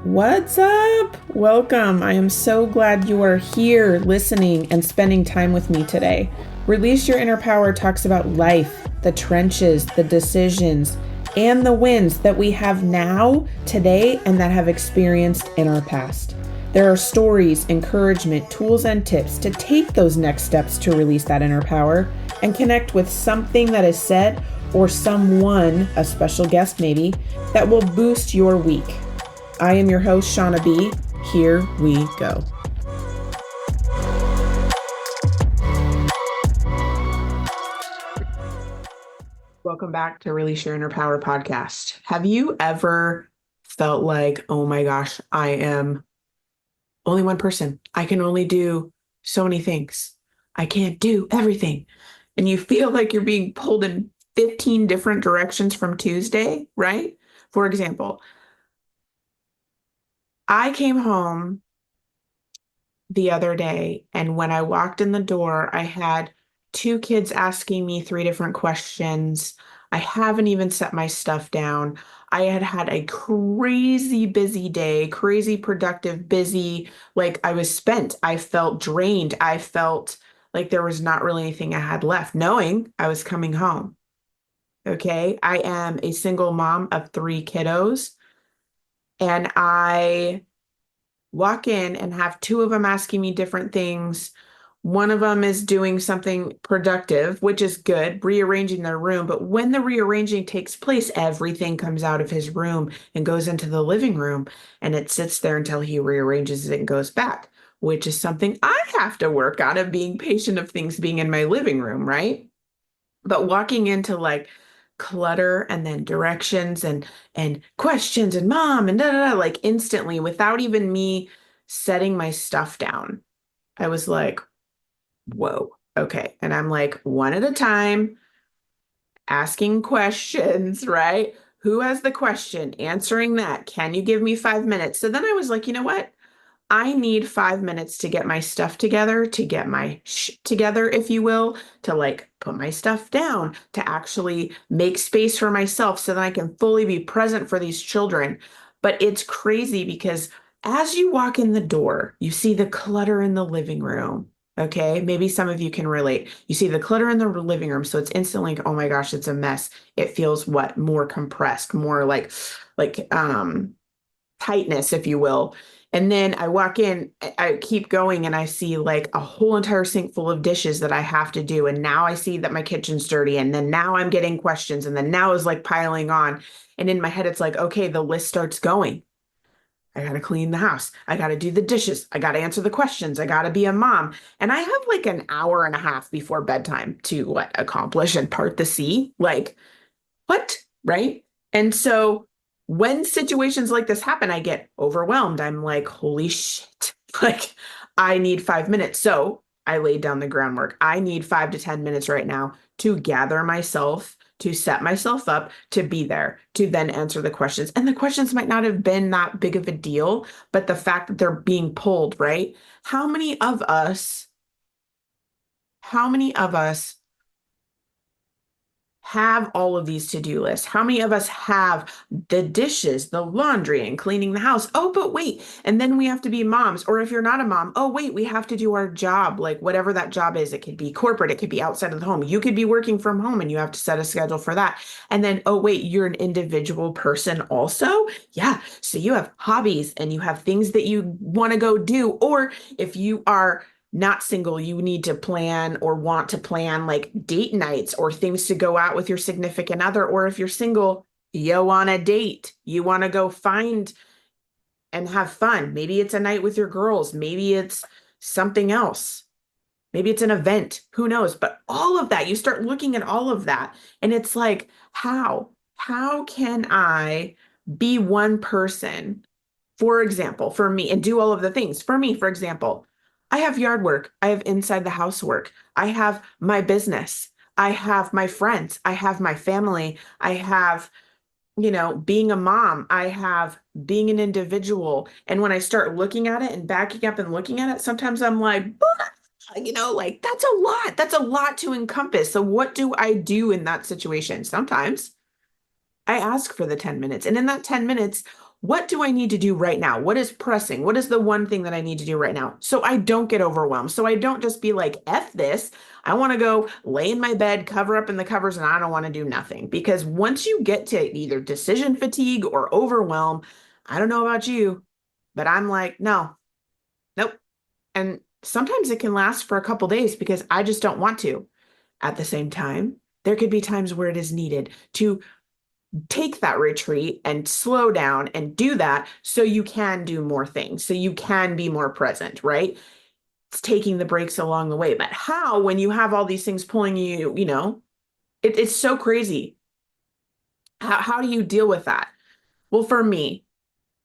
What's up? Welcome. I am so glad you are here listening and spending time with me today. Release Your Inner Power talks about life, the trenches, the decisions, and the wins that we have now, today, and that have experienced in our past. There are stories, encouragement, tools, and tips to take those next steps to release that inner power and connect with something that is said or someone, a special guest maybe, that will boost your week. I am your host, Shauna B. Here we go. Welcome back to Release Your Inner Power podcast. Have you ever felt like, oh my gosh, I am only one person. I can only do so many things. I can't do everything. And you feel like you're being pulled in 15 different directions from Tuesday, right? For example, I came home the other day, and when I walked in the door, I had two kids asking me three different questions. I haven't even set my stuff down. I had had a crazy busy day, crazy productive, busy. Like I was spent. I felt drained. I felt like there was not really anything I had left, knowing I was coming home. Okay. I am a single mom of three kiddos, and I walk in and have two of them asking me different things. One of them is doing something productive, which is good, rearranging their room. But when the rearranging takes place, everything comes out of his room and goes into the living room, and it sits there until he rearranges it and goes back, which is something I have to work on of being patient of things being in my living room, right? But walking into like clutter and then directions and questions and mom and da da da, like instantly without even me setting my stuff down, I was like, whoa, okay. And I'm like one at a time, asking questions, right? Who has the question? Answering that. Can you give me 5 minutes? So then I was like, you know what? I need 5 minutes to get my stuff together, to get my together, if you will, to like put my stuff down, to actually make space for myself so that I can fully be present for these children. But it's crazy because as you walk in the door, you see the clutter in the living room. Okay, maybe some of you can relate. You see the clutter in the living room, so it's instantly like, oh my gosh, it's a mess. It feels what? More compressed, more like tightness, if you will. And then I walk in, I keep going, and I see like a whole entire sink full of dishes that I have to do. And now I see that my kitchen's dirty. And then now I'm getting questions. And then now is like piling on. And in my head, it's like, okay, the list starts going. I got to clean the house. I got to do the dishes. I got to answer the questions. I got to be a mom. And I have like an hour and a half before bedtime to what accomplish and part the sea. Like, what? Right? And so when situations like this happen, I get overwhelmed. I'm like, holy shit. Like, I need 5 minutes. So I laid down the groundwork. I need 5 to 10 minutes right now to gather myself, to set myself up, to be there, to then answer the questions. And the questions might not have been that big of a deal, but the fact that they're being pulled, right? How many of us, how many of us have all of these to-do lists? How many of us have the dishes, the laundry, and cleaning the house? Oh, but wait, and then we have to be moms. Or if you're not a mom, oh, wait, we have to do our job, like whatever that job is. It could be corporate, it could be outside of the home. You could be working from home and you have to set a schedule for that. And then, oh, wait, you're an individual person also? Yeah. So you have hobbies and you have things that you want to go do. Or if you are not single, you need to plan or want to plan like date nights or things to go out with your significant other. Or if you're single, you want a date, you want to go find and have fun. Maybe it's a night with your girls, maybe it's something else. Maybe it's an event, who knows? But all of that, you start looking at all of that, and it's like, how? How can I be one person, for example, for me, and do all of the things? For me, for example, I have yard work, I have inside the house work, I have my business, I have my friends, I have my family, I have being a mom, I have being an individual. And when I start looking at it and backing up and looking at it, sometimes I'm like, like that's a lot. That's a lot to encompass. So what do I do in that situation? Sometimes I ask for the 10 minutes. And in that 10 minutes, what do I need to do right now? What is pressing? What is the one thing that I need to do right now? So I don't get overwhelmed. So I don't just be like, F this. I want to go lay in my bed, cover up in the covers, and I don't want to do nothing. Because once you get to either decision fatigue or overwhelm, I don't know about you, but I'm like, no, nope. And sometimes it can last for a couple days because I just don't want to. At the same time, there could be times where it is needed to take that retreat and slow down and do that so you can do more things, so you can be more present, right? It's taking the breaks along the way. But how, when you have all these things pulling you, it's so crazy. How do you deal with that? Well, for me,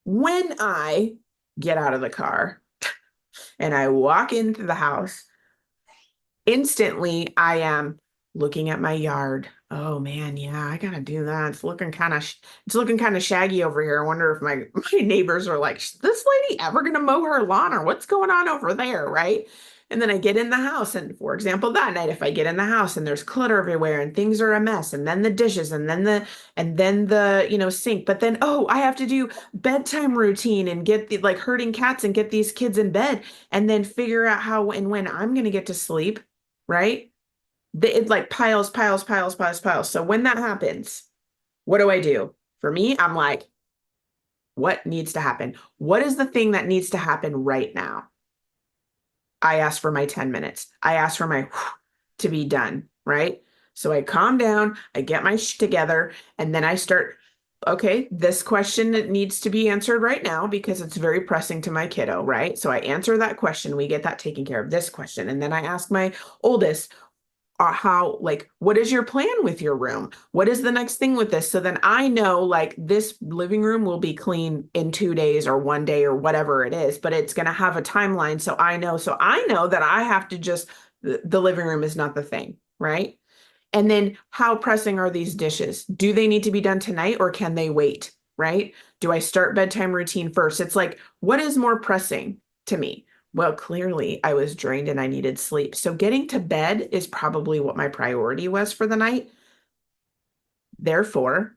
when I get out of the car and I walk into the house, instantly I am looking at my yard. Oh man, yeah, I gotta do that. It's looking kind of shaggy over here. I wonder if my my neighbors are like, this lady ever gonna mow her lawn or what's going on over there, right? And then I get in the house, and for example, that night, if I get in the house and there's clutter everywhere and things are a mess, and then the dishes, and then the sink, but then I have to do bedtime routine and get the like herding cats and get these kids in bed, and then figure out how and when I'm gonna get to sleep, right? It like piles, piles, piles, piles, piles. So when that happens, what do I do? For me, I'm like, what needs to happen? What is the thing that needs to happen right now? I ask for my 10 minutes. I ask for my to be done, right? So I calm down, I get my together, and then I start, okay, this question needs to be answered right now because it's very pressing to my kiddo, right? So I answer that question, we get that taken care of, this question. And then I ask my oldest, how like what is your plan with your room, what is the next thing with this, so then I know like this living room will be clean in 2 days or one day or whatever it is, but it's going to have a timeline, so I know that I have to just the living room is not the thing, right? And then how pressing are these dishes? Do they need to be done tonight or can they wait? Right? Do I start bedtime routine first? It's like, what is more pressing to me? Well, clearly I was drained and I needed sleep. So getting to bed is probably what my priority was for the night. Therefore,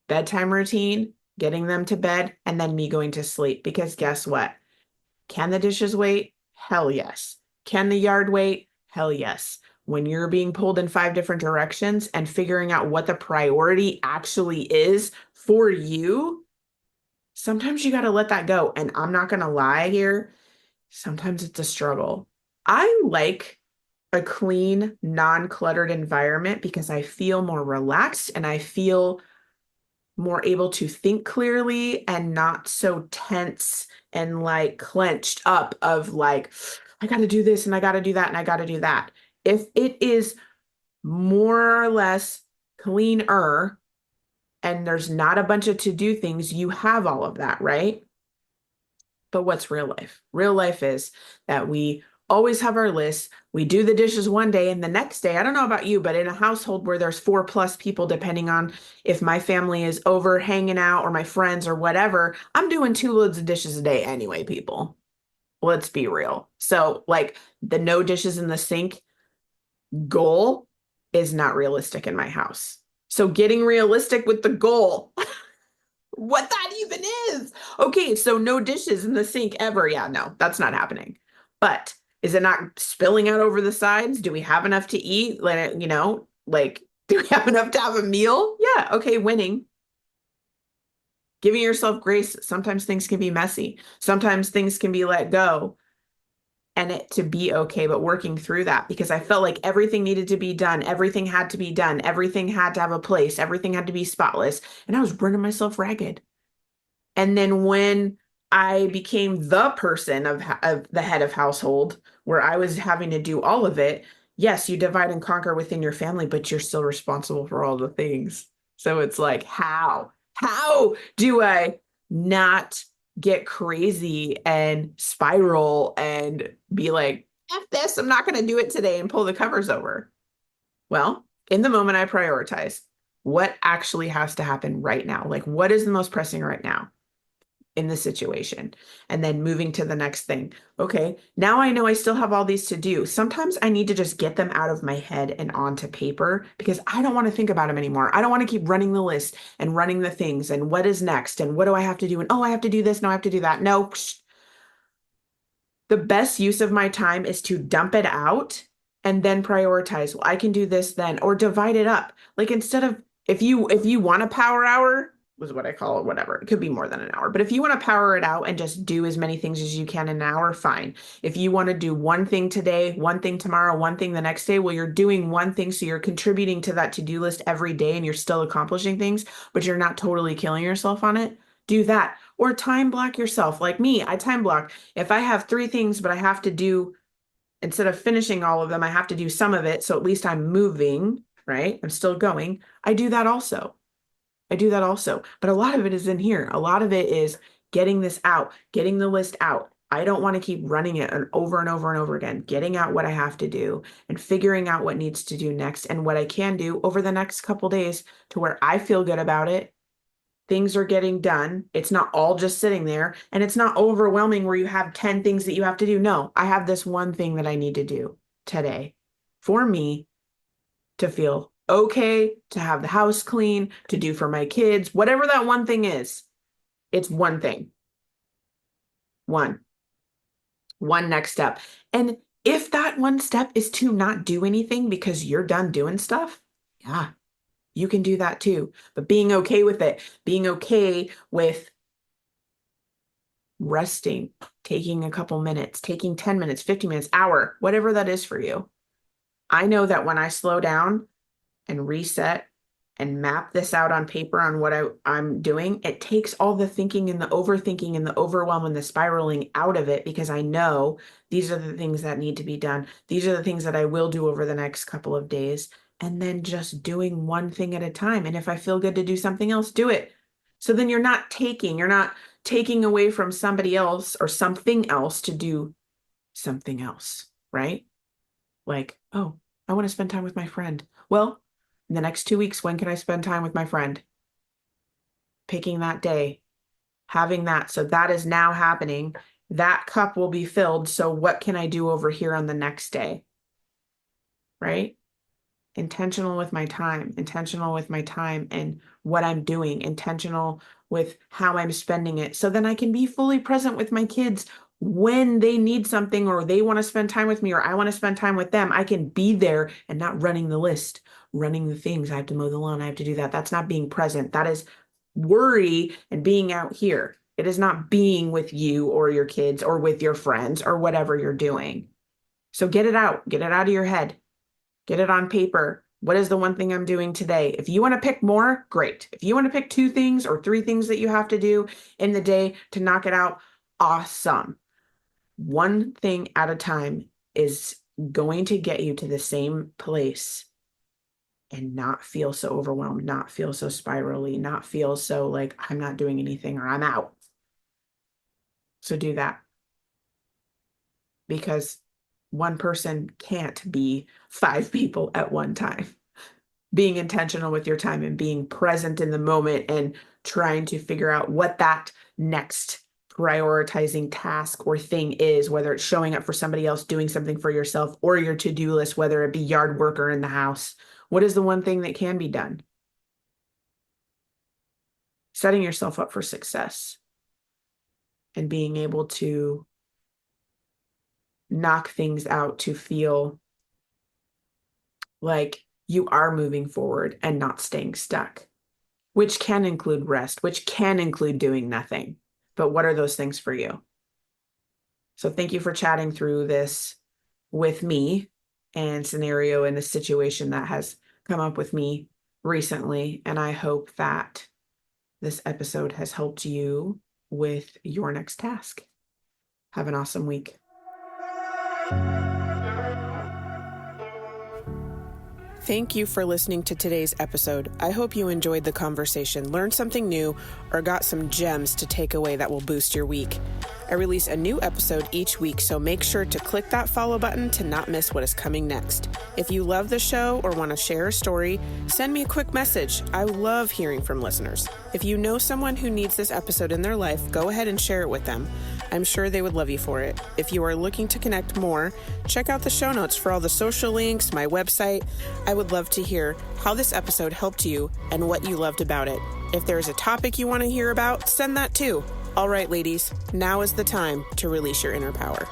bedtime routine, getting them to bed, and then me going to sleep. Because guess what? Can the dishes wait? Hell yes. Can the yard wait? Hell yes. When you're being pulled in five different directions and figuring out what the priority actually is for you, sometimes you got to let that go. And I'm not going to lie here, sometimes it's a struggle. I like a clean, non-cluttered environment because I feel more relaxed and I feel more able to think clearly and not so tense and like clenched up of like, I got to do this and I got to do that and I got to do that. If it is more or less cleaner and there's not a bunch of to-do things, you have all of that, right? But what's real life? Real life is that we always have our lists. We do the dishes one day, and the next day, I don't know about you, but in a household where there's 4+ people, depending on if my family is over hanging out or my friends or whatever, I'm doing 2 loads of dishes a day anyway, people. Let's be real. So, like, the no dishes in the sink goal is not realistic in my house. So, getting realistic with the goal, what that even is. Okay, so no dishes in the sink ever. Yeah, no, that's not happening. But is it not spilling out over the sides? Do we have enough to eat? Like, do we have enough to have a meal? Yeah, okay, winning. Giving yourself grace. Sometimes things can be messy. Sometimes things can be let go and it to be okay, but working through that because I felt like everything needed to be done. Everything had to be done. Everything had to have a place. Everything had to be spotless. And I was burning myself ragged. And then when I became the person of the head of household, where I was having to do all of it, yes, you divide and conquer within your family, but you're still responsible for all the things. So it's like, how? How do I not get crazy and spiral and be like, F this, I'm not going to do it today and pull the covers over? Well, in the moment, I prioritize what actually has to happen right now. Like, what is the most pressing right now? in the situation and then moving to the next thing. Okay, now I know I still have all these to do. Sometimes I need to just get them out of my head and onto paper because I don't want to think about them anymore. I don't want to keep running the list and running the things and what is next and what do I have to do? And oh, I have to do this. No, I have to do that. No, the best use of my time is to dump it out and then prioritize. Well, I can do this then, or divide it up. Like instead of if you want a power hour, was what I call it, whatever. It could be more than an hour. But if you want to power it out and just do as many things as you can in an hour, fine. If you want to do one thing today, one thing tomorrow, one thing the next day, well, you're doing one thing. So you're contributing to that to-do list every day and you're still accomplishing things, but you're not totally killing yourself on it. Do that. Or time block yourself. Like me, I time block. If I have three things, but I have to do, instead of finishing all of them, I have to do some of it. So at least I'm moving, right? I'm still going. I do that also. I do that also. But a lot of it is in here. A lot of it is getting this out, getting the list out. I don't want to keep running it over and over and over again, getting out what I have to do and figuring out what needs to do next and what I can do over the next couple days to where I feel good about it. Things are getting done. It's not all just sitting there and it's not overwhelming where you have 10 things that you have to do. No, I have this one thing that I need to do today for me to feel okay, to have the house clean, to do for my kids, whatever that one thing is. It's one thing. One next step. And if that one step is to not do anything because you're done doing stuff, yeah, you can do that too. But being okay with it, being okay with resting, taking a couple minutes, taking 10 minutes, 15 minutes, hour, whatever that is for you. I know that when I slow down and reset and map this out on paper on what I'm doing, it takes all the thinking and the overthinking and the overwhelm and the spiraling out of it because I know these are the things that need to be done. These are the things that I will do over the next couple of days. And then just doing one thing at a time. And if I feel good to do something else, do it. So then you're not taking away from somebody else or something else to do something else, right? Like, oh, I want to spend time with my friend. Well, in the next 2 weeks, when can I spend time with my friend? Picking that day, having that. So that is now happening. That cup will be filled. So what can I do over here on the next day? Right? Intentional with my time and what I'm doing, intentional with how I'm spending it. So then I can be fully present with my kids when they need something or they want to spend time with me or I want to spend time with them. I can be there and not running the list, running the things. I have to mow the lawn. I have to do that. That's not being present. That is worry and being out here. It is not being with you or your kids or with your friends or whatever you're doing. So get it out of your head. Get it on paper. What is the one thing I'm doing today? If you want to pick more, great. If you want to pick 2 things or 3 things that you have to do in the day to knock it out, awesome. One thing at a time is going to get you to the same place and not feel so overwhelmed, not feel so spirally, not feel so like I'm not doing anything or I'm out. So do that. Because one person can't be 5 people at one time. Being intentional with your time and being present in the moment and trying to figure out what that next prioritizing task or thing is, whether it's showing up for somebody else, doing something for yourself, or your to-do list, whether it be yard work or in the house. What is the one thing that can be done? Setting yourself up for success and being able to knock things out to feel like you are moving forward and not staying stuck, which can include rest, which can include doing nothing. But what are those things for you? So thank you for chatting through this with me and scenario in a situation that has come up with me recently. And I hope that this episode has helped you with your next task. Have an awesome week. Thank you for listening to today's episode. I hope you enjoyed the conversation, learned something new, or got some gems to take away that will boost your week. I release a new episode each week, so make sure to click that follow button to not miss what is coming next. If you love the show or want to share a story, send me a quick message. I love hearing from listeners. If you know someone who needs this episode in their life, go ahead and share it with them. I'm sure they would love you for it. If you are looking to connect more, check out the show notes for all the social links, my website. I would love to hear how this episode helped you and what you loved about it. If there's a topic you want to hear about, send that too. All right, ladies, now is the time to release your inner power.